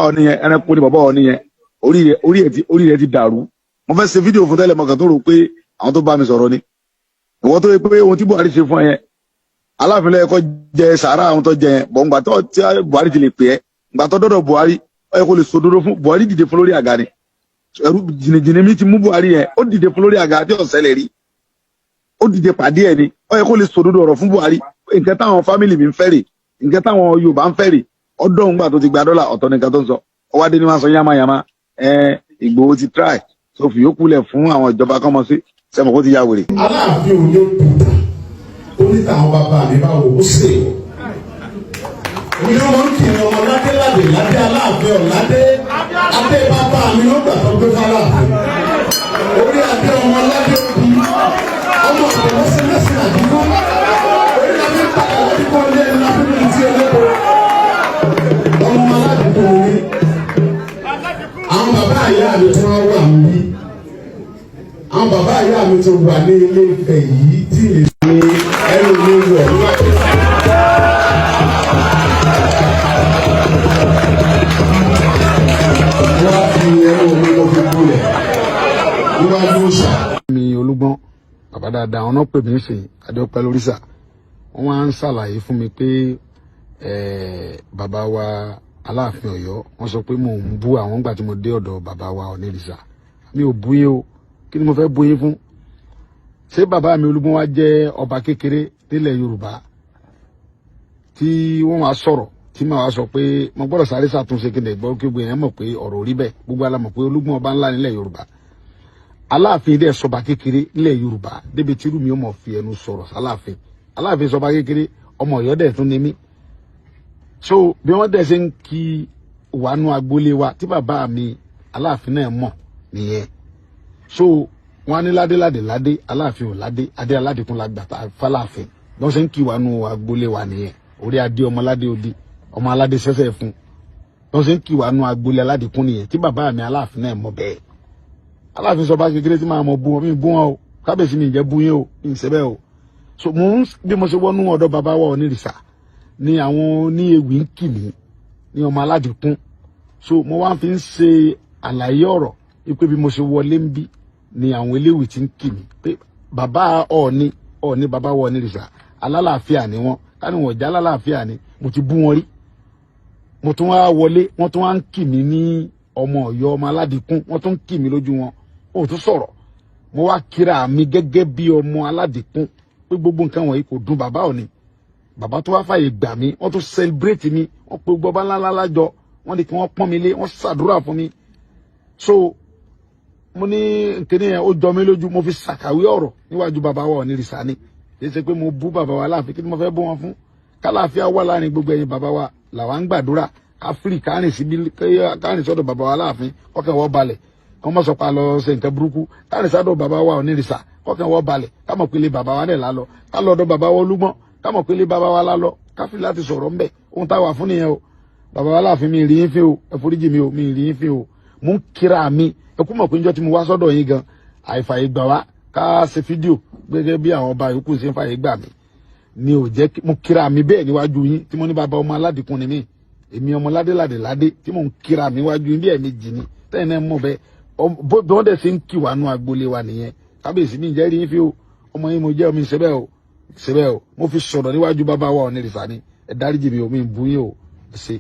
Ọọ̀ni yẹn ẹranko ni bàbá Ọọ̀ni yẹn orí rẹ̀ ti dàrú mo fẹ́ ṣe fídíò fún tẹ́lẹ̀ mọ̀kàn tó rò pé àwọn tó bá mi sọ̀rọ̀ ni ìwọ́n tó yẹ pé ohun tí Buhari ṣe fún ẹ yẹn Aláàfin ló yẹ kó jẹ sàárà àwọn tó jẹ yẹn bọ̀ ǹgbà tó tí Buhari ti lè pè ẹ́ ǹgbà tó dọ́dọ̀ Buhari ó yẹ kó lè sòdodo fún Buhari dìde fún lórí àga ni ẹrú jìnnìjìnnì mi ti mú Buhari yẹn ó dìde fún lórí àga tí ó ṣẹlẹ̀ rí ó dìde pàdé ẹ̀ ni ó yẹ kó lè sòdodo ọ̀rọ̀ fún Buhari nǹkan táwọn fámìlì mi ń fẹ́ rè nǹkan táwọn Yorùbá ń fẹ́ rè ọdún ńgbà tó ti gba dọ́là ọ̀tọ̀ nìkan tó ń sọ ọwọ́ adé ni wọ́n sọ yamayama Ìgbòho ti try so fi yókù lẹ̀ fún àwọn ìjọba kọ́mọ sí sẹ́mo kó ti ya wèrè. Aláàfin òní òkúta oníta àwọn bàbá mi bá wò ó sè é. Òní ọmọ ń kiri ọmọ ládé ládé ládé Aláàfin ọ̀ládé adé bàbá mi ló gbà tó gbé fáláàfin. Orí adé ọmọ ládé òbí ọmọ ọ̀pọ̀ lẹ́sìn àdúgbò. Orí adé padà lọ́dúnkọ́ lé ẹni lábẹ́ mi ti ẹlẹ́kọ̀ọ́. Ọmọ aládùúgbò orí. Àwọn bàbá ìyá mi tí wọ́n wà mí. Àwọn bàbá ìyá mi ti wà ní Ilé Ifẹ̀ yìí tí èmi ẹnu mi wọ̀ níwájú. Wọ́n á fi ẹnu mi lọ fi gúnlẹ̀ níwájú òòṣà. Mi Olúgbọ́n bàbá dáadáa ọ̀nà pè mí sìn Adéọpẹ́ lóríṣà wọ́n wá ń ṣàlàyé fún mi pé bàbá wa Aláàfin Ọ̀yọ́ wọ́n sọ pé mò ń bú àwọn gbà tí mo dé ọ̀dọ̀ bàbá wa Ọ̀nìrìṣà mi ò bú yín o kí ni mo fẹ́ bú yín fún ṣé bàbá mi Olúgbọ́n wá jẹ́ ọba kékeré nílẹ̀ Yorùbá tí wọ́n wá sọ̀rọ̀ tí màá wá sọ pé mo gbọ́dọ̀ sáré ṣàtúnṣe kí n lè gbọ́ kí gbogbo yẹn mọ̀ pé ọ̀rọ̀ rí bẹ́ẹ̀ gbogbo ala mọ̀ pé Olúgbọ́n ọba ńlá nílẹ̀ Yorùbá Aláàfin dẹ̀ sọba kékeré nílẹ̀ Yorùbá débi tí irú mi ó mọ̀ fi ẹnu sọ̀rọ̀ Aláàfin sọba kékeré ọmọ Ọ̀yọ́ dẹ̀ tún ní mí so bí wọ́n dẹ̀ ṣe ń kí wàánu agboolé wa tí bàbá mi Aláàfin náà mọ̀ nìyẹn so wọ́n ní ládé Aláàfin ò ládé adé aládìkún la gbà fAláàfin bí wọ́n ṣe ń kí wàánu agboolé wa nìyẹn orí adé ọmọládé odi ọmọ aládé sẹ́sẹ́ fún bí wọ́n ṣe ń kí wàánu agboolé aládìkún nìyẹn tí bàbá mi Aláàfin náà mọ̀ bẹ́ẹ̀ Aláàfin sọba kékeré tí máa mọ̀ bú wọn mi bú wọn o kábíyèsí mi ìjẹ́ bú yín o mi ìṣẹ́ bẹ́ẹ̀ o so bí mo ṣe wọnú ọ̀dọ̀ bàbá wa Ọ̀nìrìṣà ni àwọn ní ewì ń kì mí ní ọmọ aládìkún so mo wá fi ń ṣe àlàyé ọ̀rọ̀ wípé bí mo ṣe wọlé ń bí ni àwọn eléwì ti ń kì mí pé bàbá Ọọ̀ni bàbá wa Ọ̀nìrìṣà alálàáfíà ni wọ́n káni wọ́n já alálàáfíà ni mo ti bú wọn rí mo tún wá wọlé wọ́n tún wá ń kì mí ní ọmọ Ọ̀yọ́ ọmọ aládìkún wọ́n tún ń kì mí lójú wọn ó tún sọ̀rọ̀ mo wá kíra mi gẹ́gẹ́ bí ọmọ aládìkún pé gbogbo nǹkan wọ̀nyí kò dùn bàbá Ọọ̀ni bàbá tó wá fàyè gbà mí wọ́n tún celebrate mi wọ́n pe gbọba ńlá lájọ wọ́n ní kí wọ́n pọ́n mi lé wọ́n ṣàdúrà fún mi so mo ní nkíní yẹn ó jọ mí lójú mo fi ṣàkàwé ọ̀rọ̀ níwájú bàbá wa Ọ̀nìrìṣà ni kì í ṣe pé mo bú bàbá wa Aláàfin kí ni mo fẹ́ bú wọn fún kálàáfíà wà láàrin gbogbo ẹ̀yin bàbá wa làwa ń gbàdúrà káfírí kárìn sọ́dọ̀ bàbá wa Aláàfin kọ́kàn wọ́n balẹ̀ kọ́ mọ́ sọ pa lọ ṣe nǹkan burúkú kárìn sọ́dọ̀ bàbá wa Ọ̀nìrìṣà kọ́kàn wọ́n balẹ̀ ká mọ̀ pé ilé bàbá wa dẹ̀ lálọ́ ká lọ́dọ̀ bàbá wa Olúgbọ́n ká mọ̀ pé ilé bàbá wa lálọ́ káfí láti sọ̀rọ̀ ńbẹ̀ ohun táwa fún nìyẹn o bàbá wa Aláàfin mi rí yín fín o ẹ foríjì mi o mi rí yín fín o mò ń kíra mi ẹ kú mọ̀ pé njọ́ tí mo wá sọ́dọ̀ yín gan àìfàyè gbà wá ká ṣe fídíò gẹ́gẹ́ bí àwọn ọba yòókù ṣe ń fàyè gbà mí ni ò jẹ́ mo kíra mi bẹ́ẹ̀ níwájú yín tí mo ní bàbá ọmọ aládìkún ni mí èmi ọmọ ládé tí mò ń kíra mi wájú yín bí ẹ̀mí jì ní tẹ́yìn náà mọ̀ bẹ́ẹ̀ bí wọ́n dẹ̀ ṣe ń kí wàá nú agboolé wa nìyẹn kábíyèsí mi ìjẹ́ rí yín fín o ọmọ yín mo jẹ́ omi ṣe bẹ́ẹ̀ o mo fi sọ̀rọ̀ níwájú bàbá wa Ọ̀nìrìṣà ni ẹ dáríjì mi o mi ń bú yín o ṣe.